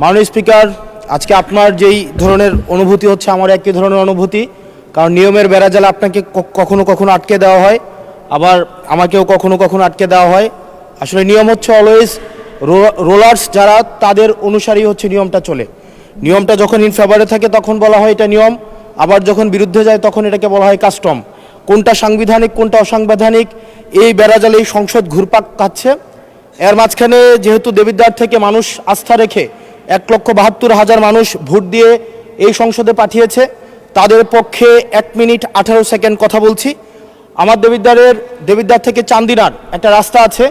মাননীয় স্পিকার, আজকে আপনার যেই ধরনের অনুভূতি হচ্ছে আমার একই ধরনের অনুভূতি। কারণ নিয়মের বেড়াজালে আপনাকে কখনো কখনো আটকে দেওয়া হয়, আবার আমাকেও কখনো কখনো আটকে দেওয়া হয়। আসলে নিয়ম হচ্ছে অলওয়েজ রোলার্স যারা তাদের অনুসারেই হচ্ছে নিয়মটা চলে। নিয়মটা যখন ইন ফেভারে থাকে তখন বলা হয় এটা নিয়ম, আবার যখন বিরুদ্ধে যায় তখন এটাকে বলা হয় কাস্টম। কোনটা সাংবিধানিক কোনটা অসাংবিধানিক এই বেড়াজালে এই সংসদ ঘুরপাক খাচ্ছে। এর মাঝখানে যেহেতু দেবিদ্বার থেকে মানুষ আস্থা রেখে 1,72,000 মানুষ ভোট দিয়ে এই সংসদে পাঠিয়েছে, তাদের পক্ষে 1 মিনিট 18 সেকেন্ড কথা বলছি। আমার দেবিদ্বার থেকে চান্দিনার একটা রাস্তা আছে,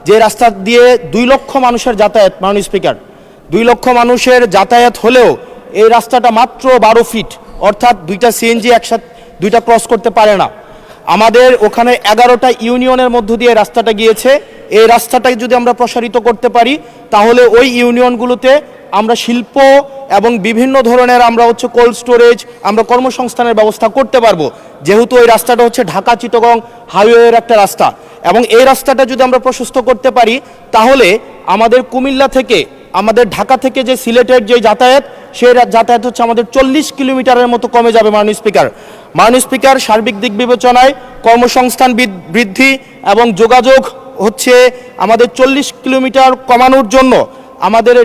যে রাস্তা দিয়ে 2 লক্ষ মানুষের যাতায়াত। মাননীয় স্পিকার, 2 লক্ষ মানুষের যাতায়াত হলেও এই রাস্তাটা মাত্র 12 ফিট, অর্থাৎ 2টা সিএনজি একসাথে 2টা ক্রস করতে পারে না। আমাদের ওখানে 11টা ইউনিয়নের মধ্য দিয়ে রাস্তাটা গিয়েছে। এই রাস্তাটাকে যদি আমরা প্রসারিত করতে পারি তাহলে ওই ইউনিয়নগুলোতে আমরা শিল্প এবং বিভিন্ন ধরনের আমরা হচ্ছে কোল্ড স্টোরেজ, আমরা কর্মসংস্থানের ব্যবস্থা করতে পারবো, যেহেতু ওই রাস্তাটা হচ্ছে ঢাকা চিটাগং হাইওয়ের একটা রাস্তা। এবং এই রাস্তাটা যদি আমরা প্রশস্ত করতে পারি তাহলে আমাদের কুমিল্লা থেকে, আমাদের ঢাকা থেকে যে সিলেটের যে যাতায়াত, সেই যাতায়াত হচ্ছে আমাদের 40 কিলোমিটারের মতো কমে যাবে। মাননীয় স্পিকার, সার্বিক দিক বিবেচনায় কর্মসংস্থান বৃদ্ধি এবং যোগাযোগ হচ্ছে আমাদের 40 কিলোমিটার কমানোর জন্য আমাদের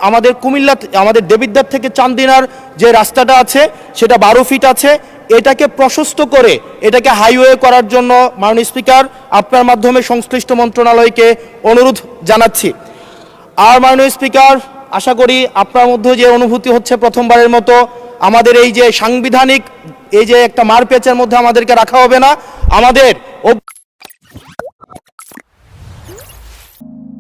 আমাদের কুমিল্লা, আমাদের দেবিদ্বার থেকে চান্দিনার যে রাস্তাটা আছে সেটা 12 ফিট আছে। এটাকে প্রশস্ত করে এটাকে হাইওয়ে করার জন্য মাননীয় স্পিকার আপনার মাধ্যমে সংশ্লিষ্ট মন্ত্রণালয়কে অনুরোধ জানাচ্ছি। আর মাননীয় স্পিকার, আশা করি আপনার মধ্যে যে অনুভূতি হচ্ছে প্রথমবারের মতো আমাদের এই যে সাংবিধানিক এই যে একটা মারপ্যাচের মধ্যে আমাদেরকে রাখা হবে না। আমাদের